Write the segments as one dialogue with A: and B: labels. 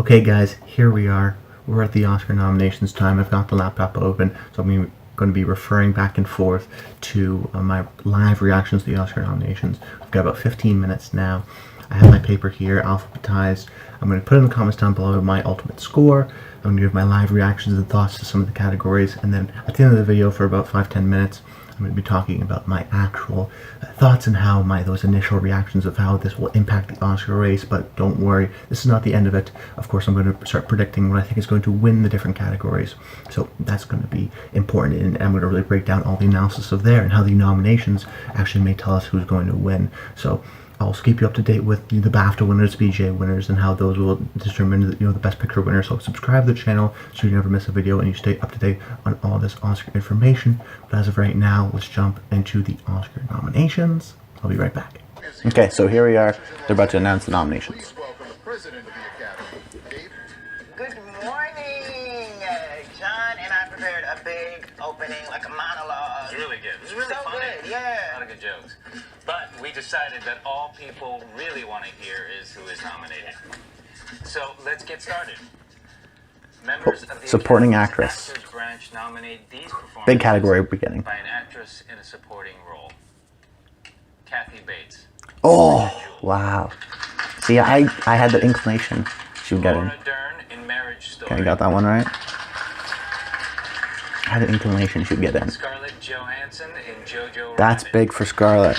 A: Okay guys, here we are. We're at the Oscar nominations time. I've got the laptop open, so I'm going to be referring back and forth to my live reactions to the Oscar nominations. We've got about 15 minutes now. I have my paper here, alphabetized. I'm going to put in the comments down below my ultimate score. I'm going to give my live reactions and thoughts to some of the categories, and then at the end of the video, for about 5-10 minutes, I'm going to be talking about my actual thoughts and how those initial reactions of how this will impact the Oscar race. But don't worry, this is not the end of it. Of course, I'm going to start predicting what I think is going to win the different categories. So that's going to be important, and I'm going to really break down all the analysis of there and how the nominations actually may tell us who's going to win. So I'll also keep you up to date with the BAFTA winners, BJ winners, and how those will determine the Best Picture winner. So subscribe to the channel so you never miss a video and you stay up to date on all this Oscar information. But as of right now, let's jump into the Oscar nominations. I'll be right back. Okay, so here we are. They're about to announce the nominations.
B: Good morning, John and I prepared a big opening, like a monologue.
C: It was really good. It was really
B: so
C: funny.
B: Good, yeah.
C: A lot of good jokes. But we decided that all people really want to hear is who is nominated. So let's get started. Members of the
A: Supporting
C: Academy
A: actress.
C: Actors branch nominate these performances
A: Big category beginning.
C: by an actress in a supporting role. Kathy Bates.
A: Oh, wow. See, I had the inclination she would get in.
C: Laura Dern in Marriage Story.
A: Okay, I got that one right. I had an inclination she would get in.
C: Scarlett Johansson in Jojo
A: That's
C: Rabbit.
A: big for Scarlett.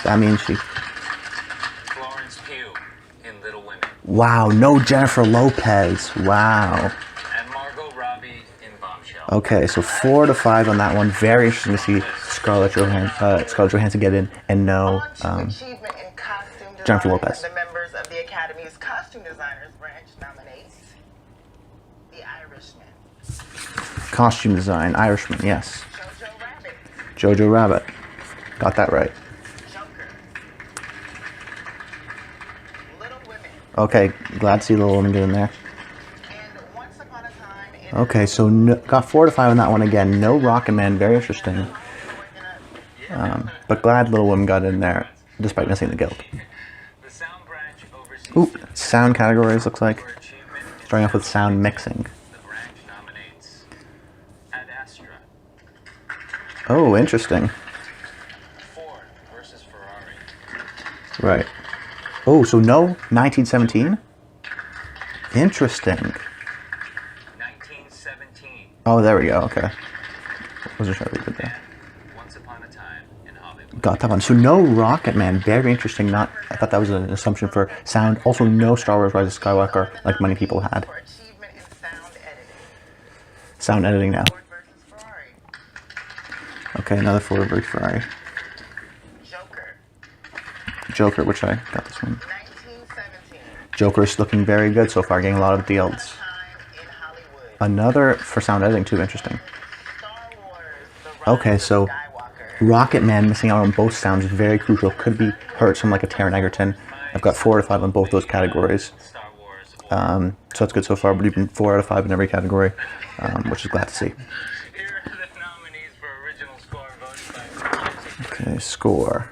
A: That means she...
C: Florence Pugh in Little Women.
A: Wow, no Jennifer Lopez. Wow.
C: And Margot Robbie in Bombshell.
A: Okay, so 4 to 5 on that one. Very interesting to see Scarlett Johansson get in, and no
B: Achievement in costume design.
A: Jennifer Lopez.
B: The members of the Academy's costume designers branch nominates The Irishman.
A: Costume design, Irishman, yes.
B: Jojo Rabbit.
A: Jojo Rabbit. Got that right.
B: Joker. Little Women.
A: Okay, glad to see Little Women get in there.
B: And Once Upon a Time in
A: Okay, so got 4 to 5 on that one again. No Rocket Man, very interesting. But glad Little Women got in there, despite missing the guild.
C: The sound branch oversees
A: Ooh, sound categories looks like.
C: for achievement in
A: Starting off with sound mixing.
C: the branch nominates Ad Astra,
A: Oh, interesting.
C: Ford versus Ferrari,
A: Right. Oh, so no 1917? Interesting.
C: 1917,
A: Oh, there we go, okay. Wasn't sure if we did that.
C: and Once Upon a Time in Hollywood.
A: Got that one. So no Rocket Man, very interesting. I thought that was an assumption for sound. Also no Star Wars Rise of Skywalker, like many people had.
B: for achievement in sound editing.
A: Sound editing now.
B: Ford versus Ferrari.
A: Okay, another Ford versus Ferrari.
B: Joker.
A: Joker, which I got this one.
B: 1917.
A: Joker's looking very good so far, getting a lot of deals.
B: Time in Hollywood.
A: Another for sound editing too, interesting.
B: Star Wars. The Rise
A: Okay,
B: of
A: so
B: Skywalker.
A: Rocket Man missing out on both sounds is very crucial. Could be hurt some like a Taron Egerton. I've got 4 to 5 on both those categories.
C: Star Wars.
A: So that's good so far, but even 4 out of 5 in every category, which is glad to see.
C: Here are the nominees for original score voted by music.
A: Okay, score.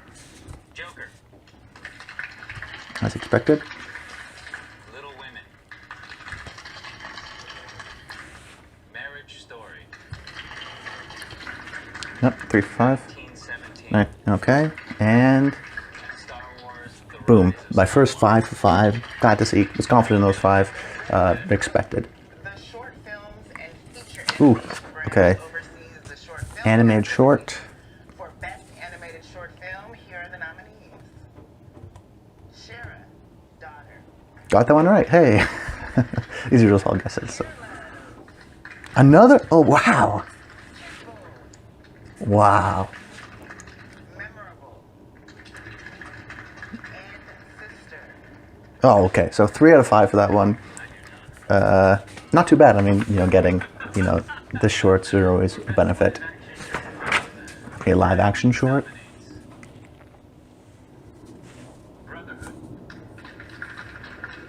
C: Joker,
A: As expected.
C: Little Women, Marriage Story,
A: Yep, 3 for 5.
C: 1917,
A: Right, okay, and
C: Star Wars, The
A: boom.
C: Rise of
A: My first 5 for 5. Glad to see. Was confident in those 5. Expected.
B: The short films and feature
A: Ooh,
B: animation branch
A: okay.
B: oversees the short film
A: Animated short.
B: For Best Animated Short Film, here are the nominees. Shara, Daughter.
A: Got that one right. Hey. These are just all guesses. So. Another. Oh, wow. Wow.
B: Memorable. And Sister.
A: Oh, okay. So 3 out of 5 for that one. Not too bad. I mean, getting, the shorts are always a benefit. Okay, live action short.
C: Brotherhood,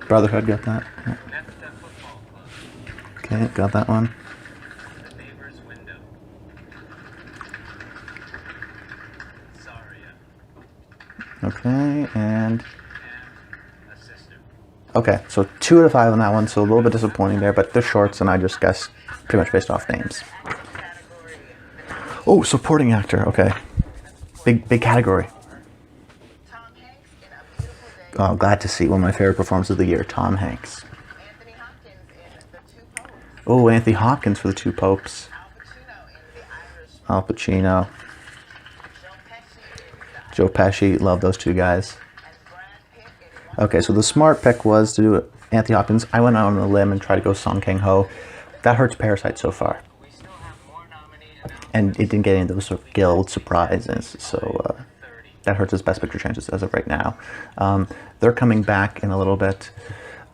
A: Brotherhood, got that. Yeah.
C: Nesta Football Club,
A: Okay, got that one.
C: The Neighbor's Window, Saoirse,
A: Okay, and
C: and A Sister.
A: Okay, so 2 out of 5 on that one, so a little bit disappointing there, but they're shorts, and I just guessed pretty much based off names. Oh, supporting actor, okay. Big category. Oh, glad to see one of my favorite performances of the year, Tom Hanks. Oh, Anthony Hopkins for The Two Popes. Al Pacino. Joe Pesci, love those two guys. Okay, so the smart pick was to do Anthony Hopkins. I went out on a limb and tried to go Song Kang-ho. That hurts Parasite so far. And it didn't get into those sort of guild surprises, so that hurts his Best Picture chances as of right now. They're coming back in a little bit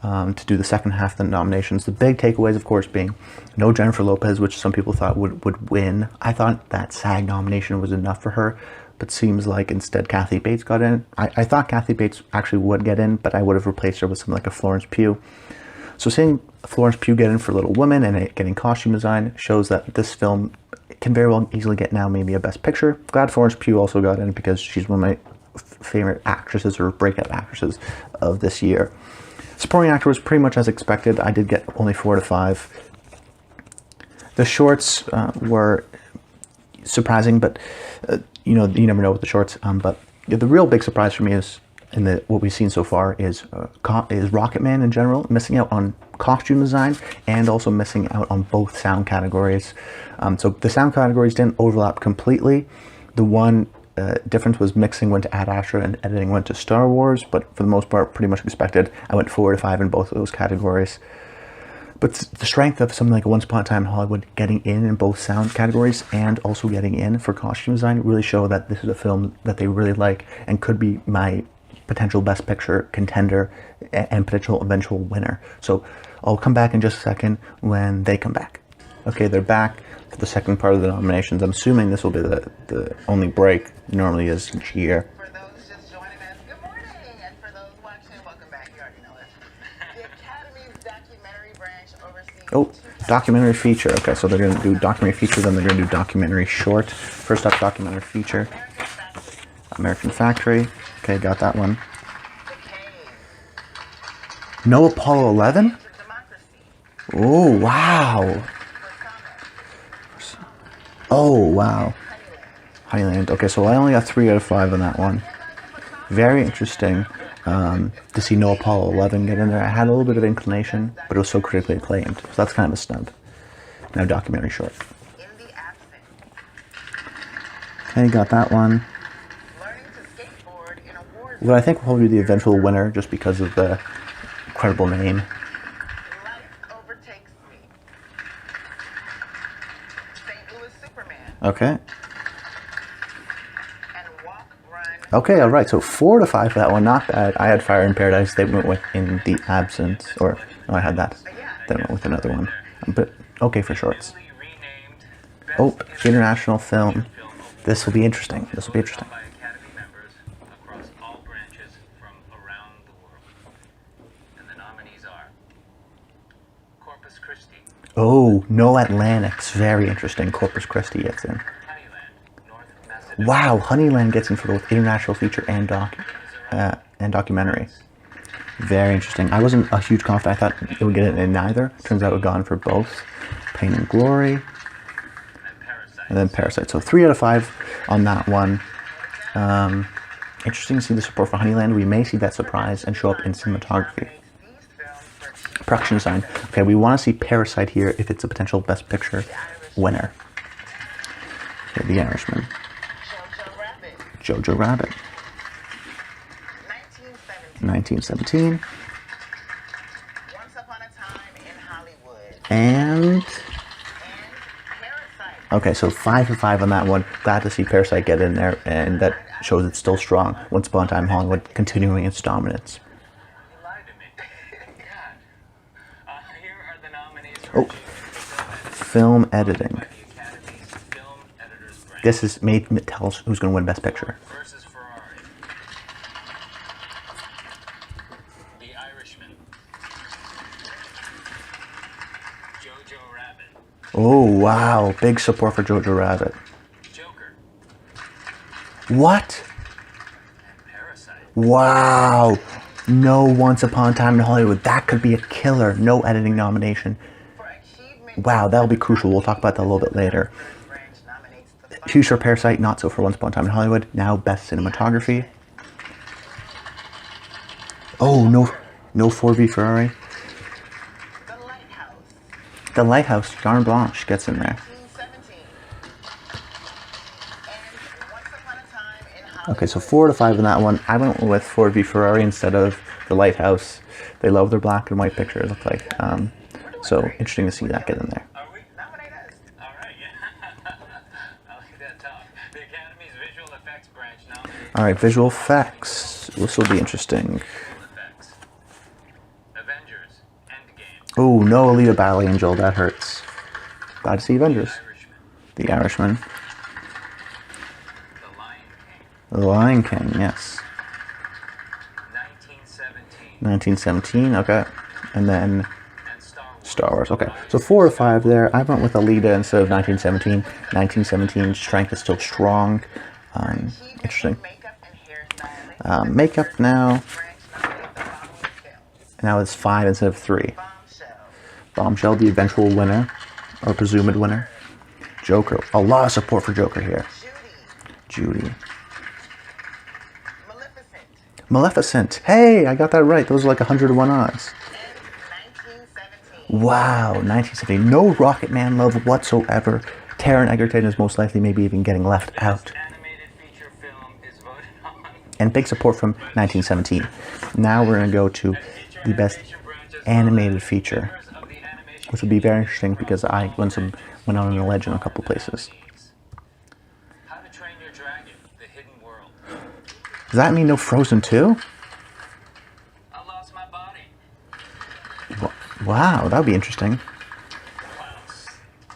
A: to do the second half of the nominations. The big takeaways, of course, being no Jennifer Lopez, which some people thought would win. I thought that SAG nomination was enough for her, but seems like instead Kathy Bates got in. I thought Kathy Bates actually would get in, but I would have replaced her with something like a Florence Pugh. So seeing Florence Pugh get in for Little Women and it getting costume design shows that this film can very well easily get now maybe a Best Picture. Glad Florence Pugh also got in because she's one of my favorite actresses or breakout actresses of this year. Supporting actor was pretty much as expected. I did get only 4 out of 5. The shorts were surprising, but you know, you never know with the shorts. But the real big surprise for me is what we've seen so far is Rocketman in general missing out on costume design and also missing out on both sound categories. So the sound categories didn't overlap completely. The one difference was mixing went to Ad Astra and editing went to Star Wars, but for the most part, pretty much expected. I went 4 out of 5 in both of those categories. But the strength of something like Once Upon a Time in Hollywood getting in both sound categories and also getting in for costume design really show that this is a film that they really like and could be my potential Best Picture contender and potential eventual winner. So I'll come back in just a second when they come back. Okay, they're back for the second part of the nominations. I'm assuming this will be the only break it normally is each year.
B: For those just joining us, good morning. And for those watching, welcome back. You already know it. The Academy's documentary branch oversees...
A: Oh, documentary feature. Okay, so they're going to do documentary feature, then they're going to do documentary short. First up, documentary feature. American Factory. Okay, got that one. No Apollo 11? Oh, wow. Oh, wow. Honeyland. Okay, so I only got 3 out of 5 on that one. Very interesting to see No Apollo 11 get in there. I had a little bit of inclination, but it was so critically acclaimed. So that's kind of a snub. Now documentary short. Okay, got that one. What I think will probably be the eventual winner just because of the incredible name. Okay. Okay, all right. So 4 to 5 for that one. Not bad. I had Fire in Paradise. They went with In the Absence. Or, no, I had that. Then went with another one. But, okay for shorts. Oh, international film. This will be interesting. This will be interesting. Oh, No Atlantic's very interesting. Corpus Christi gets in. Wow, Honeyland gets in for both international feature and documentary. Very interesting. I wasn't a huge confident. I thought it would get it in neither. Turns out it gone for both. Pain and Glory. And then Parasite. So 3 out of 5 on that one. Interesting to see the support for Honeyland. We may see that surprise and show up in cinematography. Production design. Okay, we want to see Parasite here if it's a potential Best Picture winner. Okay, The Irishman. Jojo Rabbit. 1917.
B: Once Upon a Time in Hollywood.
A: And...
B: Parasite.
A: Okay, so 5 for 5 on that one. Glad to see Parasite get in there, and that shows it's still strong. Once Upon a Time in Hollywood continuing its dominance. Oh, film editing. This is made tell us who's going to win Best Picture.
C: The Irishman. Jojo Rabbit.
A: Oh, wow. Big support for Jojo Rabbit.
C: Joker.
A: What?
C: And Parasite.
A: Wow. No Once Upon a Time in Hollywood. That could be a killer. No editing nomination. Wow, that'll be crucial. We'll talk about that a little bit later. Huge for Parasite, not so for Once Upon a Time in Hollywood. Now Best Cinematography. Oh, no 4 V Ferrari. The Lighthouse. Garn Blanche gets in there. Okay, so 4 to 5 in that one. I went with 4 V Ferrari instead of The Lighthouse. They love their black and white picture, it looked like. So interesting to see that get in there.
C: Are we? Nominate us. All right, yeah. I like that talk. The Academy's Visual Effects branch nominated.
A: All right, visual effects. This will be interesting.
C: Visual effects. Avengers. Endgame.
A: Oh, no Alita Battle Angel. That hurts. Glad to see Avengers.
C: Irishman.
A: The Irishman.
C: The Lion King.
A: The Lion King, yes.
C: 1917.
A: 1917, okay. And then
C: And Star Wars.
A: Star Wars, okay. So 4 or 5 there. I went with Alita instead of 1917. 1917 strength is still strong. Interesting. Makeup now. Now it's 5 instead of 3. Bombshell, the eventual winner, or presumed winner. Joker. A lot of support for Joker here. Judy. Maleficent. Hey, I got that right. Those are like 101 odds. Wow, 1970. No Rocket Man love whatsoever. Taron Egerton is most likely maybe even getting left out.
C: Animated feature film is voted on.
A: And big support from 1917. Now we're going to go to the best animated feature, which would be very interesting because I went on a legend a couple places.
C: How to Train Your Dragon, The Hidden World.
A: Does that mean no Frozen 2?
C: I Lost My Body.
A: Wow, that would be interesting.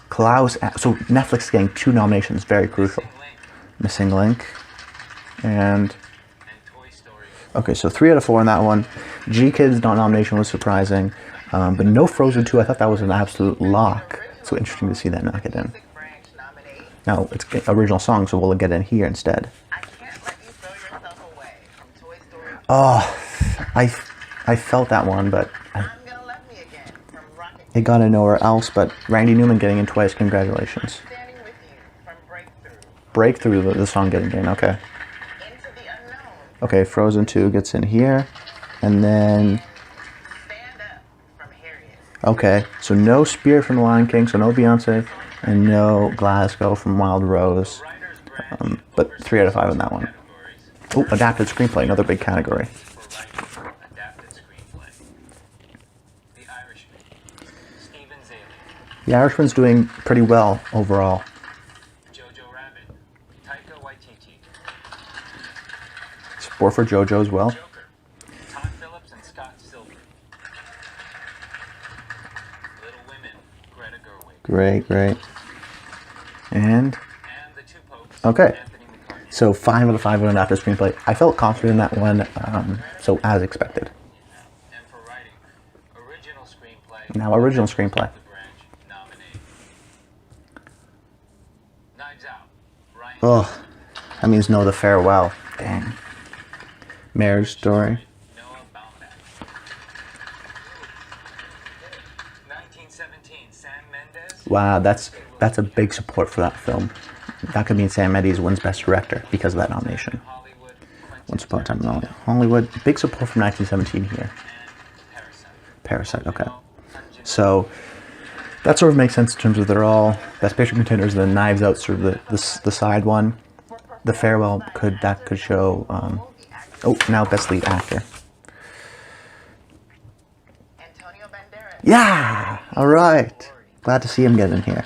A: Klaus. So Netflix getting 2 nominations, very crucial. Missing Link. And
C: Toy Story.
A: okay, so 3 out of 4 on that one. G-Kids nomination was surprising, but no Frozen 2. I thought that was an absolute lock. So interesting to see that not get in. Now it's original song, so we'll get in here instead. Oh, I felt that one, but it got in nowhere else. But Randy Newman getting in twice. Congratulations. Breakthrough, the song getting in. Okay. Okay, Frozen 2 gets in here, and then okay, so no Spirit from The Lion King, so no Beyonce, and no Glasgow from Wild Rose, but 3 out of 5 on that one. Oh, adapted screenplay, another big category.
C: Adapted screenplay. The Irishman. Steven Zaley.
A: The Irishman's doing pretty well overall.
C: Jojo Rabbit. Taika Waititi.
A: Support for JoJo as well.
C: Joker. Todd Phillips and Scott Silver. Little Women. Greta Gerwig.
A: Great, great. And
C: And The Two Popes.
A: okay,
C: Anthony McCartney.
A: so 5 out of 5 on adapted screenplay. I felt confident in that one, so as expected.
C: And for writing, original screenplay.
A: Now original screenplay.
C: The branch nominee. Knives Out. Ryan.
A: Oh, that means no The Farewell. Dang. Marriage Story.
C: Noah Baumbach. 1917. Sam Mendes.
A: Wow, that's a big support for that film. That could mean Sam Mendes wins Best Director because of that nomination.
C: Hollywood.
A: Once Upon a Time in Hollywood. Big support from 1917 here.
C: Parasite.
A: Parasite, okay. So that sort of makes sense in terms of they're all Best Picture contenders. The Knives Out sort of the side one. The Farewell could show. Oh, now Best Lead Actor. Yeah, all right. Glad to see him get in here.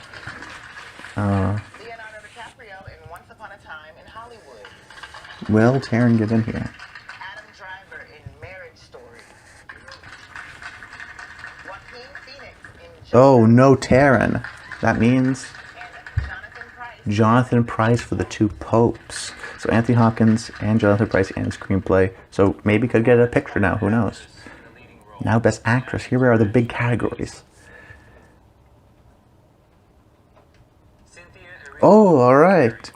B: Leonardo DiCaprio in Once Upon a Time in Hollywood.
A: Will Taron get in here?
B: Adam Driver in Marriage Story. Joaquin Phoenix in
A: Oh, no Taron. That means
B: and Jonathan Pryce.
A: Jonathan Pryce for The Two Popes. So Anthony Hopkins and Jonathan Pryce and screenplay. So maybe could get a picture now. Who knows? Now Best Actress. Here we are, the big categories.
C: Cynthia.
A: Oh, all right.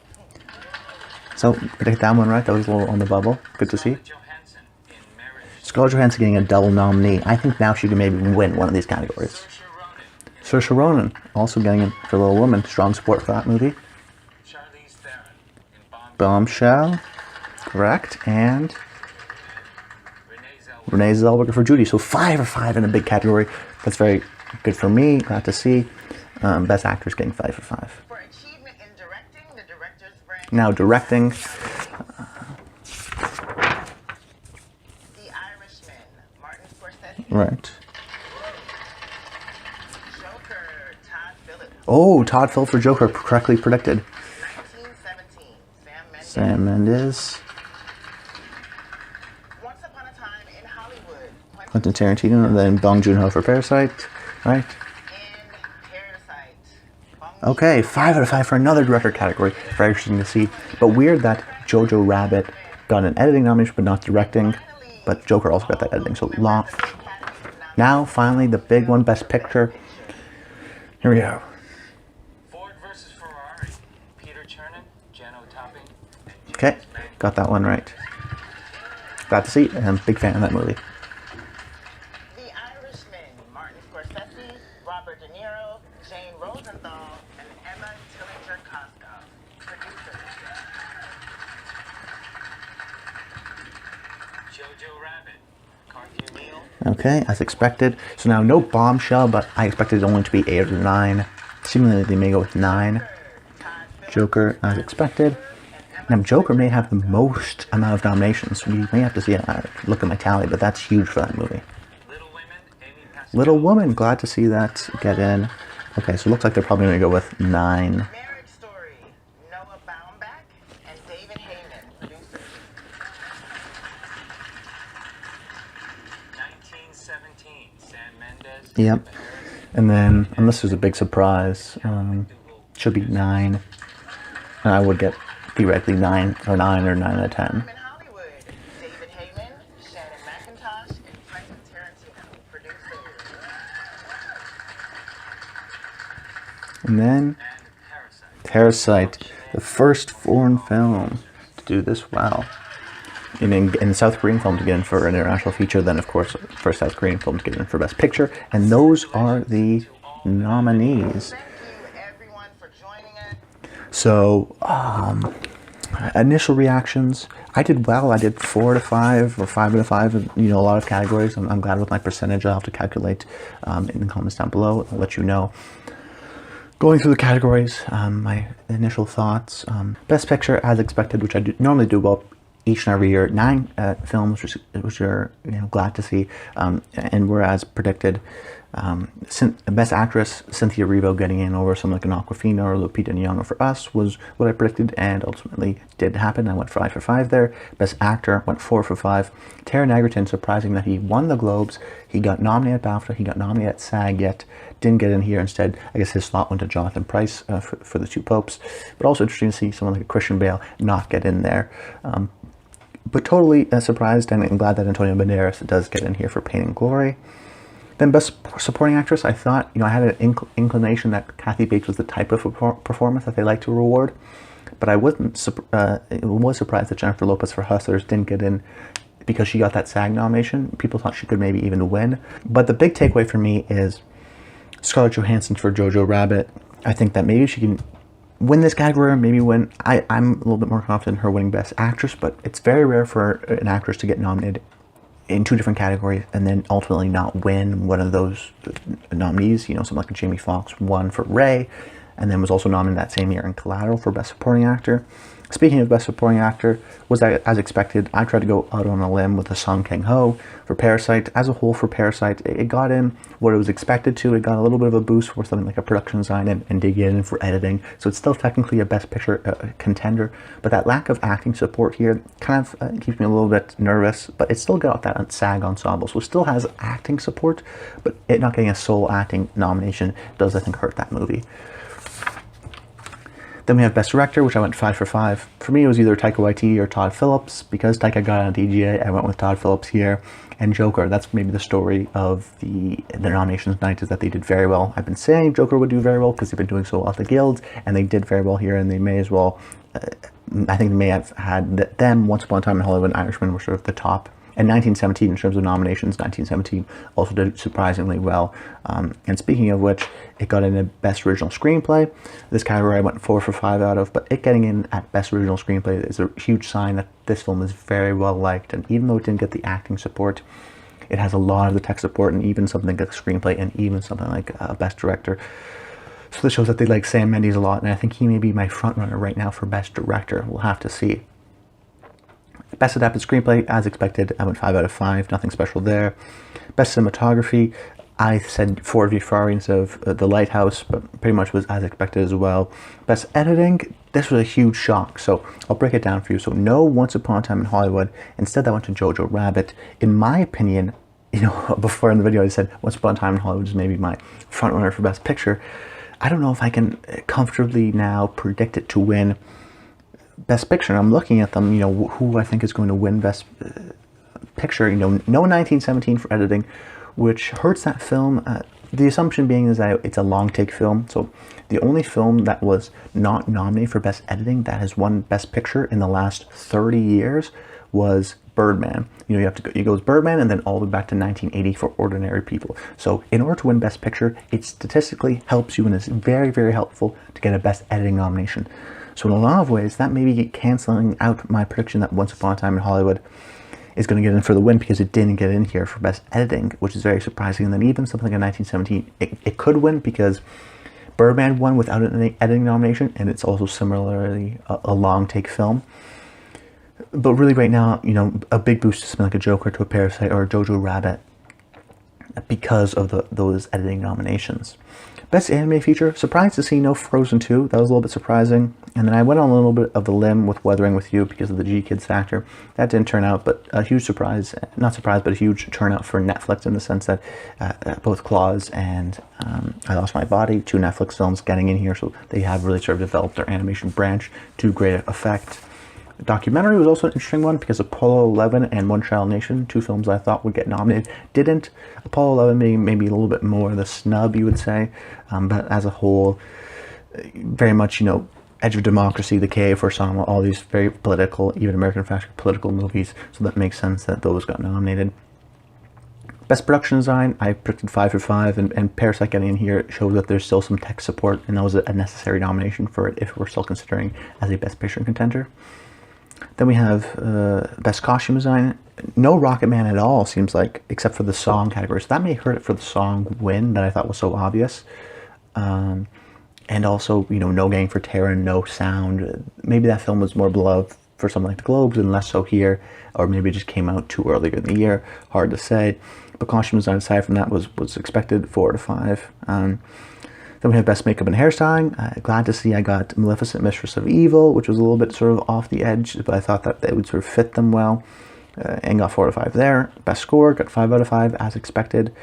A: So predict that one right. That was a little on the bubble. Good to see.
C: Johansson in Marriage
A: Scarlett Johansson getting a double nominee. I think now she can maybe win one of these categories. Saoirse Ronan also getting it for Little Woman. Strong support for that movie.
C: Charlize Theron in
A: Bombshell. Correct. And
C: Rene Zellweger.
A: Rene Zellweger for Judy. So 5 or 5 in a big category. That's very good for me. Glad to see. Best Actress getting 5 for 5.
B: For achievement in directing, the director's branch.
A: Now directing.
B: The Irishman, Martin Scorsese.
A: Right.
B: Joker, Todd Phillips.
A: Oh, Todd Phillips for Joker. Correctly predicted.
B: 1917,
A: Sam Mendes.
B: Once Upon a Time in Hollywood,
A: Quentin Tarantino. And then Bong Joon-ho for Parasite. Right.
B: and Parasite.
A: Okay, 5 out of 5 for another director category. Very interesting to see. But weird that Jojo Rabbit got an editing nomination but not directing. But Joker also got that editing. So long. Now, finally, the big one, Best Picture. Here we go.
C: Ford versus Ferrari. Peter Chernin, Jano Topping, and
A: Okay,
C: James Mangold.
A: got that one right. Glad to see. I'm a big fan of that movie.
B: The Irishman, Martin Scorsese, Robert De Niro, Jane Rosenthal, and Emma Tillinger-Koskov. Producers.
C: Jojo Rabbit. Carthew Neal.
A: Okay, as expected. So now no Bombshell, but I expected it only to be 8 or 9. Seemingly they may go with 9. Joker, as expected. Now Joker may have the most amount of nominations. We may have to see look at my tally, but that's huge for that movie.
C: Little Women, Amy Pascal.
A: Little Woman, glad to see that get in. Okay, so it looks like they're probably going to go with 9.
B: Marriage Story, Noah Baumbach, and David Heyman. Producers.
C: 1917, Sam Mendes.
A: Yep.
C: Banderas,
A: And then, unless there's a big surprise, should be 9. And I would get theoretically 9 or 9 out of 10.
B: In Hollywood, David Heyman, Shannon McIntosh, and Quentin Tarantino. Producers.
A: And then
C: and
A: Parasite, the first foreign film to do this well. In South Korean film to get in for an international feature, then of course first South Korean film to get in for Best Picture, and those are the nominees.
B: Thank you, everyone, for joining us.
A: So, initial reactions, I did well. I did 4 out of 5 or 5 out of 5, a lot of categories. I'm glad with my percentage. I'll have to calculate in the comments down below. I'll let you know. Going through the categories, my initial thoughts. Best Picture, as expected, which I normally do well each and every year. 9 films, which are glad to see, and were as predicted. Best Actress, Cynthia Erivo getting in over someone like an Awkwafina or Lupita Nyong'o for Us was what I predicted, and ultimately did happen. I went 5 for 5 there. Best Actor went 4 for 5. Taron Egerton, surprising that he won the Globes. He got nominated at BAFTA. He got nominated at SAG, yet didn't get in here. Instead, I guess his slot went to Jonathan Pryce for The Two Popes. But also interesting to see someone like a Christian Bale not get in there. But totally surprised and glad that Antonio Banderas does get in here for Pain and Glory. Then Best Supporting Actress, I thought, I had an inclination that Kathy Bates was the type of performance that they like to reward. But I was surprised that Jennifer Lopez for Hustlers didn't get in because she got that SAG nomination. People thought she could maybe even win. But the big takeaway for me is Scarlett Johansson for Jojo Rabbit. I think that maybe she can win this category, maybe win. I'm a little bit more confident in her winning Best Actress, but it's very rare for an actress to get nominated in 2 different categories and then ultimately not win one of those nominees. Something like Jamie Foxx won for Ray and then was also nominated that same year in Collateral for Best Supporting Actor. Speaking of Best Supporting Actor, was that as expected? I tried to go out on a limb with the Song Kang-ho for Parasite. As a whole for Parasite, it got in what it was expected to. It got a little bit of a boost for something like a production design and did get in for editing. So it's still technically a Best Picture contender. But that lack of acting support here kind of keeps me a little bit nervous. But it still got that SAG ensemble. So it still has acting support. But it not getting a sole acting nomination does, I think, hurt that movie. Then we have Best Director, which I went 5 for 5. For me, it was either Taika Waititi or Todd Phillips. Because Taika got on DGA, I went with Todd Phillips here. And Joker, that's maybe the story of the nominations tonight, is that they did very well. I've been saying Joker would do very well because they've been doing so well at the Guilds, and they did very well here, and they may as well, I think they may have had them Once Upon a Time in Hollywood and Irishman were sort of the top And 1917, in terms of nominations, 1917 also did surprisingly well. And speaking of which, it got in a Best Original Screenplay. This category I went 4 for 5 out of, but it getting in at Best Original Screenplay is a huge sign that this film is very well liked. And even though it didn't get the acting support, it has a lot of the tech support, and even something like a screenplay, and even something like Best Director. So this shows that they like Sam Mendes a lot, and I think he may be my front runner right now for Best Director. We'll have to see. Best Adapted Screenplay, as expected, I went 5 out of 5. Nothing special there. Best Cinematography, I said Ford v Ferrari instead of The Lighthouse, but pretty much was as expected as well. Best Editing, this was a huge shock, so I'll break it down for you. So no Once Upon a Time in Hollywood. Instead, that went to Jojo Rabbit. In my opinion, you know, before in the video I said Once Upon a Time in Hollywood is maybe my front runner for Best Picture. I don't know if I can comfortably now predict it to win Best Picture. And I'm looking at them, you know, who I think is going to win Best Picture. You know, no 1917 for editing, which hurts that film. The assumption being is that it's a long take film. So the only film that was not nominated for Best Editing that has won Best Picture in the last 30 years was Birdman. You know, you have to go, it goes Birdman and then all the way back to 1980 for Ordinary People. So in order to win Best Picture, it statistically helps you and is very, very helpful to get a Best Editing nomination. So in a lot of ways, that may be canceling out my prediction that Once Upon a Time in Hollywood is going to get in for the win, because it didn't get in here for Best Editing, which is very surprising. And then even something like 1917, it could win because Birdman won without an editing nomination, and it's also similarly a long take film. But really right now, you know, a big boost to something like a Joker, to a Parasite, or a Jojo Rabbit because of those editing nominations. Best Animated Feature, surprised to see no Frozen 2. That was a little bit surprising. And then I went on a little bit of a limb with Weathering With You because of the G-Kids factor. That didn't turn out, but a huge surprise, not surprise, but a huge turnout for Netflix, in the sense that both Claws and I Lost My Body, 2 Netflix films getting in here, so they have really sort of developed their animation branch to great effect. The documentary was also an interesting one because Apollo 11 and One Child Nation, 2 films I thought would get nominated, didn't. Apollo 11 being maybe a little bit more the snub, you would say, but as a whole, very much, you know, Edge of Democracy, The Cave, or Song, all these very political, even American fashion political movies, so that makes sense that those got nominated. Best Production Design, I predicted 5 for 5, and Parasite getting in here shows that there's still some tech support, and that was a necessary nomination for it if we're still considering as a Best Picture contender. Then we have Best Costume Design. No Rocket Man at all, seems like, except for the song category. So that may hurt it for the song win that I thought was so obvious. And also, you know, no Gang for Theron, no sound. Maybe that film was more beloved for something like the Globes and less so here. Or maybe it just came out too earlier in the year. Hard to say. But Costume Design, aside from that, was expected, 4 to 5. Then we have Best Makeup and Hairstyling. Glad to see I got Maleficent, Mistress of Evil, which was a little bit sort of off the edge, but I thought that they would sort of fit them well, and got 4 to 5 there. Best Score, got 5 out of 5, as expected.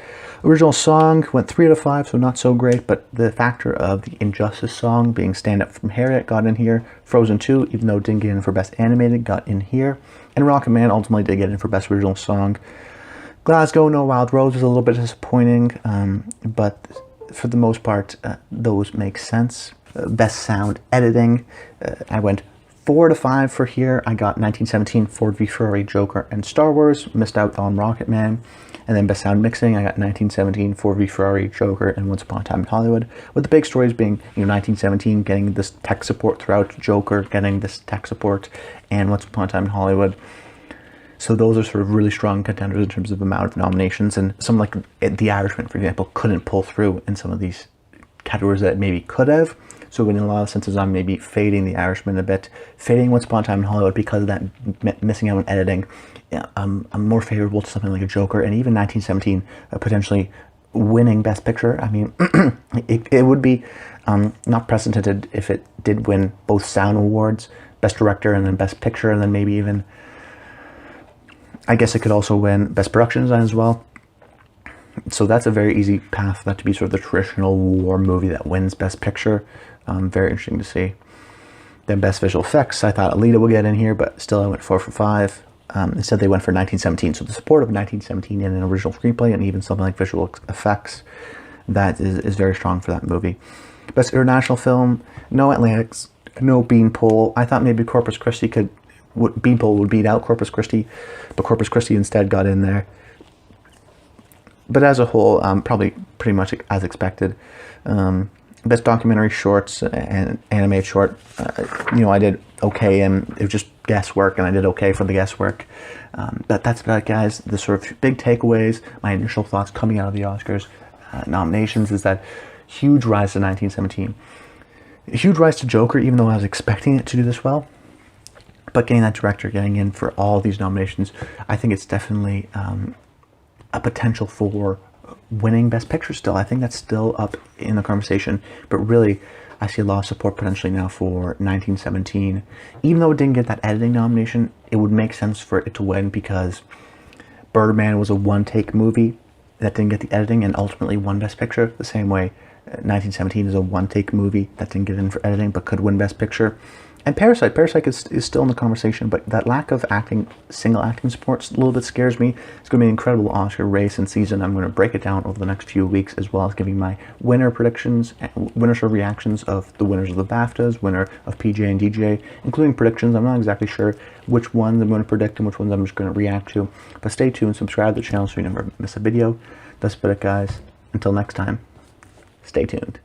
A: Original Song went 3 out of 5, so not so great, but the factor of the Injustice song being Stand Up from Harriet got in here. Frozen 2, even though it didn't get in for Best Animated, got in here. And Rocket Man ultimately did get in for Best Original Song. Glasgow, No Wild Rose was a little bit disappointing, but for the most part, those make sense. Best Sound Editing, I went 4 to 5 for here. I got 1917, Ford v Ferrari, Joker, and Star Wars. Missed out on Rocket Man. And then Best Sound Mixing, I got 1917, Ford v Ferrari, Joker, and Once Upon a Time in Hollywood. With the big stories being, you know, 1917 getting this tech support throughout, Joker getting this tech support, and Once Upon a Time in Hollywood. So those are sort of really strong contenders in terms of amount of nominations, and some like The Irishman, for example, couldn't pull through in some of these categories that it maybe could have. So in a lot of senses, I'm maybe fading The Irishman a bit, fading Once Upon a Time in Hollywood because of that missing out on editing. I'm more favorable to something like a Joker, and even 1917 potentially winning Best Picture. I mean, it would be not precedented if it did win both sound awards, Best Director, and then Best Picture, and then maybe even, I guess it could also win Best Production Design as well. So that's a very easy path for that to be sort of the traditional war movie that wins Best Picture. Very interesting to see. Then Best Visual Effects, I thought Alita would get in here, but still I went 4 for 5. Instead they went for 1917. So the support of 1917 in an original screenplay and even something like visual effects, that is very strong for that movie. Best International Film, no Atlantics, no Beanpole. I thought maybe Corpus Christi could Beanpole would beat out Corpus Christi, but Corpus Christi instead got in there. But as a whole, probably pretty much as expected. Best documentary shorts and animated short, I did okay, and it was just guesswork, and I did okay for the guesswork. But that's about it, guys. The sort of big takeaways, my initial thoughts coming out of the Oscars nominations is that huge rise to 1917. A huge rise to Joker, even though I was expecting it to do this well. But getting that director getting in for all these nominations, I think it's definitely a potential for winning Best Picture still. I think that's still up in the conversation. But really, I see a lot of support potentially now for 1917. Even though it didn't get that editing nomination, it would make sense for it to win because Birdman was a one-take movie that didn't get the editing and ultimately won Best Picture. The same way 1917 is a one-take movie that didn't get in for editing but could win Best Picture. And Parasite is still in the conversation, but that lack of single acting support a little bit scares me. It's going to be an incredible Oscar race and season. I'm going to break it down over the next few weeks, as well as giving my winner predictions, winners or reactions of the winners of the BAFTAs, winner of PJ and DJ, including predictions. I'm not exactly sure which ones I'm going to predict and which ones I'm just going to react to. But stay tuned, subscribe to the channel so you never miss a video. That's about it, guys. Until next time, stay tuned.